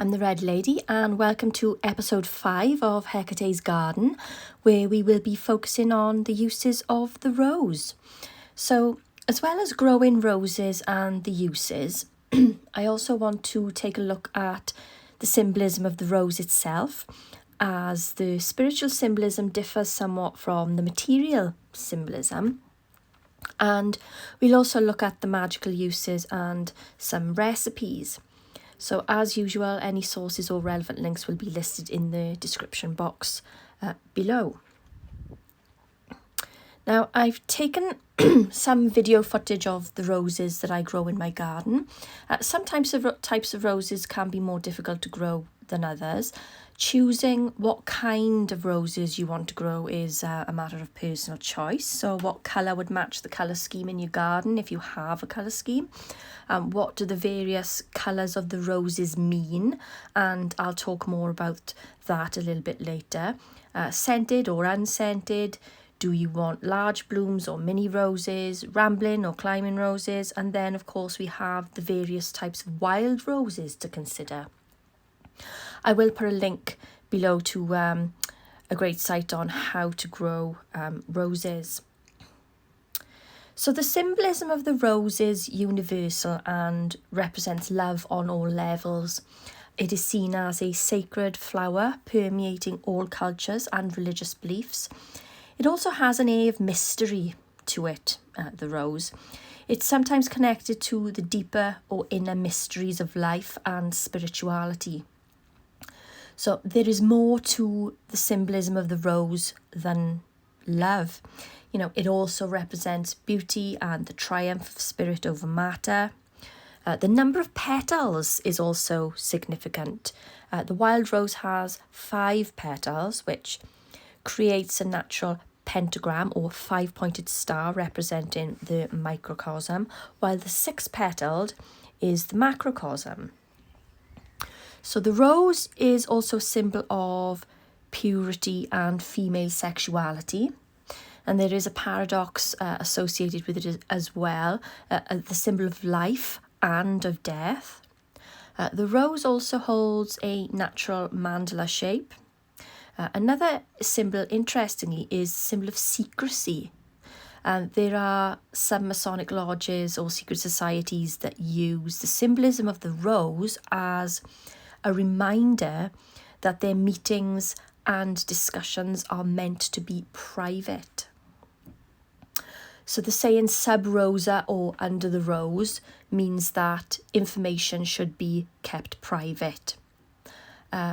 I'm the Red Lady and welcome to episode 5 of Hecate's Garden, where we will be focusing on the uses of the rose. So, as well as growing roses and the uses, I also want to take a look at the symbolism of the rose itself, as the spiritual symbolism differs somewhat from the material symbolism. And we'll also look at the magical uses and some recipes. So as usual, any sources or relevant links will be listed in the description box below. Now, I've taken some video footage of the roses that I grow in my garden. Some types of roses can be more difficult to grow than others. Choosing what kind of roses you want to grow is a matter of personal choice. So what colour would match the colour scheme in your garden if you have a colour scheme? What do the various colours of the roses mean? And I'll talk more about that a little bit later. Scented or unscented? Do you want large blooms or mini roses, rambling or climbing roses? And then, of course, we have the various types of wild roses to consider. I will put a link below to a great site on how to grow roses. So the symbolism of the rose is universal and represents love on all levels. It is seen as a sacred flower permeating all cultures and religious beliefs. It also has an air of mystery to it, the rose. It's sometimes connected to the deeper or inner mysteries of life and spirituality. So there is more to the symbolism of the rose than love. You know, it also represents beauty and the triumph of spirit over matter. The number of petals is also significant. The wild rose has 5 petals, which creates a natural pentagram or 5-pointed star representing the microcosm, while the 6-petaled is the macrocosm. So the rose is also a symbol of purity and female sexuality. And there is a paradox associated with it as well, the symbol of life and of death. The rose also holds a natural mandala shape. Another symbol, interestingly, is the symbol of secrecy. There are some Masonic lodges or secret societies that use the symbolism of the rose as a reminder that their meetings and discussions are meant to be private. So the saying sub rosa or under the rose means that information should be kept private.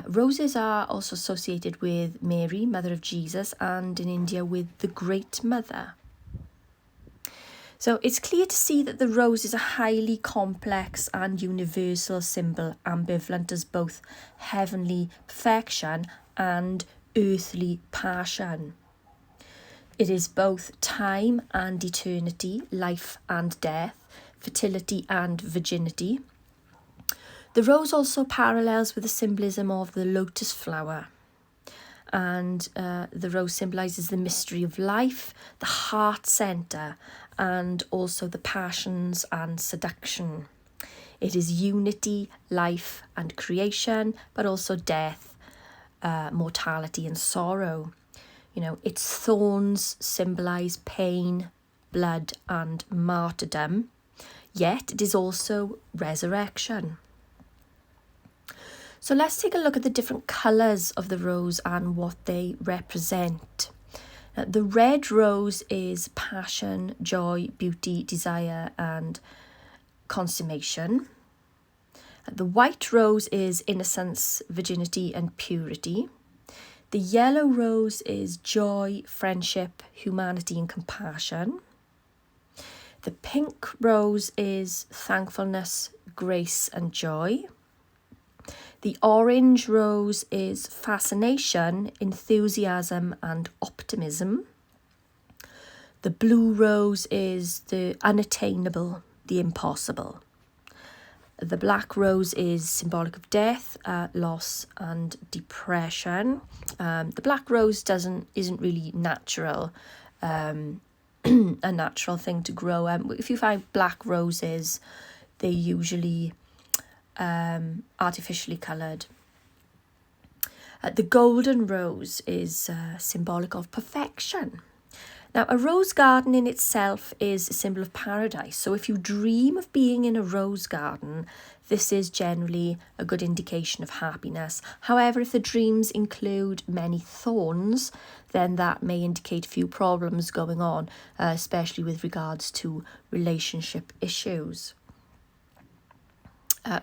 Roses are also associated with Mary, Mother of Jesus, and in India with the Great Mother. So it's clear to see that the rose is a highly complex and universal symbol, ambivalent as both heavenly perfection and earthly passion. It is both time and eternity, life and death, fertility and virginity. The rose also parallels with the symbolism of the lotus flower. And the rose symbolises the mystery of life, the heart centre, and also the passions and seduction. It is unity, life and creation, but also death, mortality and sorrow. You know, its thorns symbolise pain, blood and martyrdom, yet it is also resurrection. So let's take a look at the different colours of the rose and what they represent. The red rose is passion, joy, beauty, desire and consummation. The white rose is innocence, virginity and purity. The yellow rose is joy, friendship, humanity and compassion. The pink rose is thankfulness, grace and joy. The orange rose is fascination, enthusiasm and optimism. The blue rose is the unattainable, the impossible. The black rose is symbolic of death, loss and depression. The black rose isn't really natural, a natural thing to grow. If you find black roses, they usually artificially coloured. The golden rose is symbolic of perfection. Now, a rose garden in itself is a symbol of paradise. So if you dream of being in a rose garden, this is generally a good indication of happiness. However, if the dreams include many thorns, then that may indicate a few problems going on, especially with regards to relationship issues.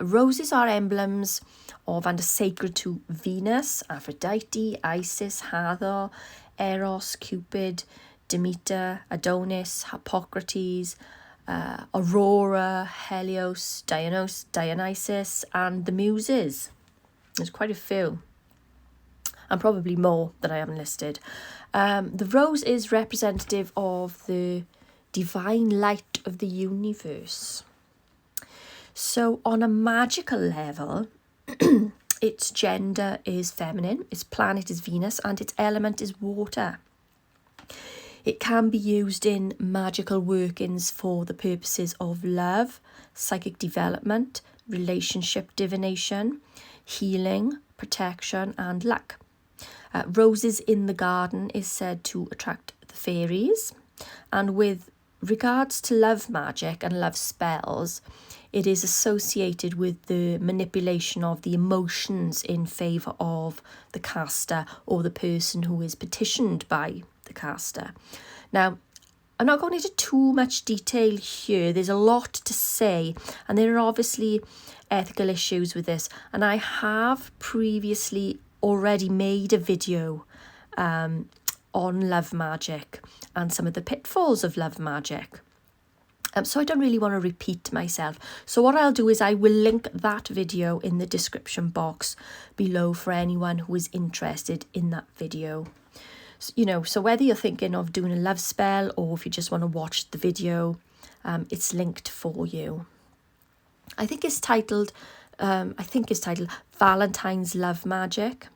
Roses are emblems of and are sacred to Venus, Aphrodite, Isis, Hathor, Eros, Cupid, Demeter, Adonis, Hippocrates, Aurora, Helios, Dionysus, and the Muses. There's quite a few, and probably more that I haven't listed. The rose is representative of the divine light of the universe. So on a magical level, its gender is feminine, its planet is Venus, and its element is water. It can be used in magical workings for the purposes of love, psychic development, relationship divination, healing, protection, and luck. Roses in the garden is said to attract the fairies, and with regards to love magic and love spells, it is associated with the manipulation of the emotions in favour of the caster or the person who is petitioned by the caster. Now, I'm not going into too much detail here. There's a lot to say, and there are obviously ethical issues with this. And I have previously already made a video on love magic and some of the pitfalls of love magic. So I don't really want to repeat myself. So what I'll do is I will link that video in the description box below for anyone who is interested in that video. So whether you're thinking of doing a love spell or if you just want to watch the video, it's linked for you. I think it's titled Valentines Love Magic.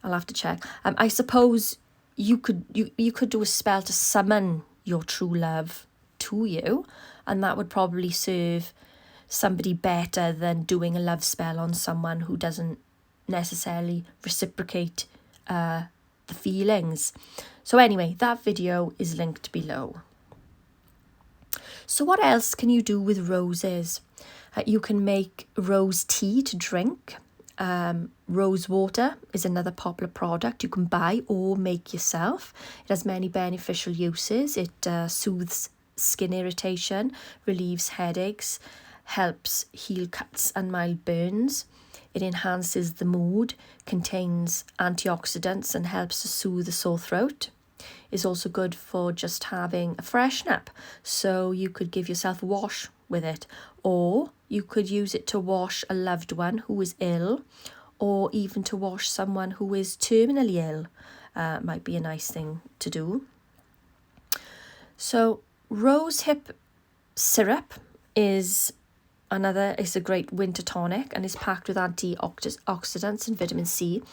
I'll have to check. I suppose you could do a spell to summon your true love to you, and that would probably serve somebody better than doing a love spell on someone who doesn't necessarily reciprocate the feelings. So anyway, that video is linked below. So what else can you do with roses? You can make rose tea to drink. Rose water is another popular product you can buy or make yourself. It has many beneficial uses. It soothes skin irritation, relieves headaches, helps heal cuts and mild burns. It enhances the mood, contains antioxidants and helps to soothe the sore throat. It's also good for just having a freshen up. So you could give yourself a wash with it, or you could use it to wash a loved one who is ill, or even to wash someone who is terminally ill. Might be a nice thing to do. So rosehip syrup is a great winter tonic and is packed with antioxidants and vitamin C.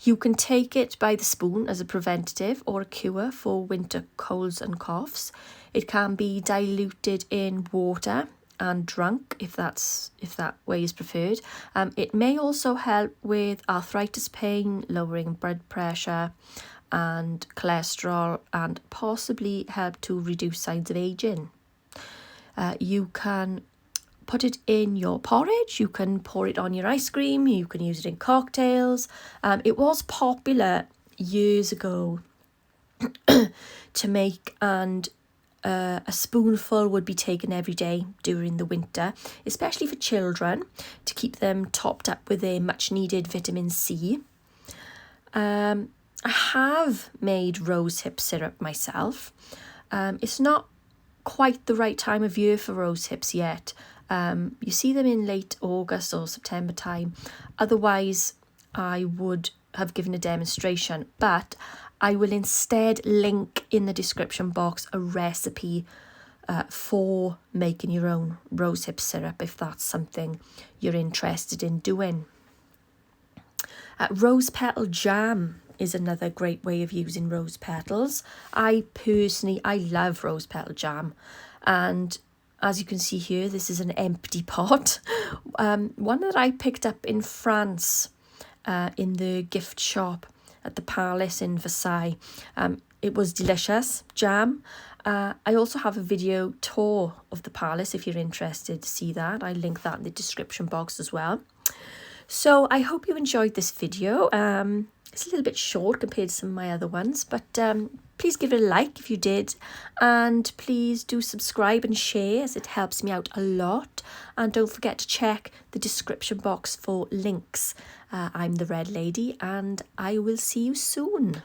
You can take it by the spoon as a preventative or a cure for winter colds and coughs. It can be diluted in water and drunk if that way is preferred. It may also help with arthritis pain, lowering blood pressure and cholesterol, and possibly help to reduce signs of aging. You can put it in your porridge, you can pour it on your ice cream, you can use it in cocktails. It was popular years ago to make, and a spoonful would be taken every day during the winter, especially for children, to keep them topped up with a much needed vitamin C. I have made rosehip syrup myself. It's not quite the right time of year for rosehips yet. You see them in late August or September time. Otherwise, I would have given a demonstration, but I will instead link in the description box a recipe for making your own rosehip syrup if that's something you're interested in doing. Rose petal jam is another great way of using rose petals. I love rose petal jam, and As you can see here, this is an empty pot. One that I picked up in France in the gift shop at the Palace in Versailles. It was delicious, jam. I also have a video tour of the Palace if you're interested to see that. I link that in the description box as well. So I hope you enjoyed this video. It's a little bit short compared to some of my other ones, but please give it a like if you did, and please do subscribe and share as it helps me out a lot. And don't forget to check the description box for links. I'm the Red Lady, and I will see you soon.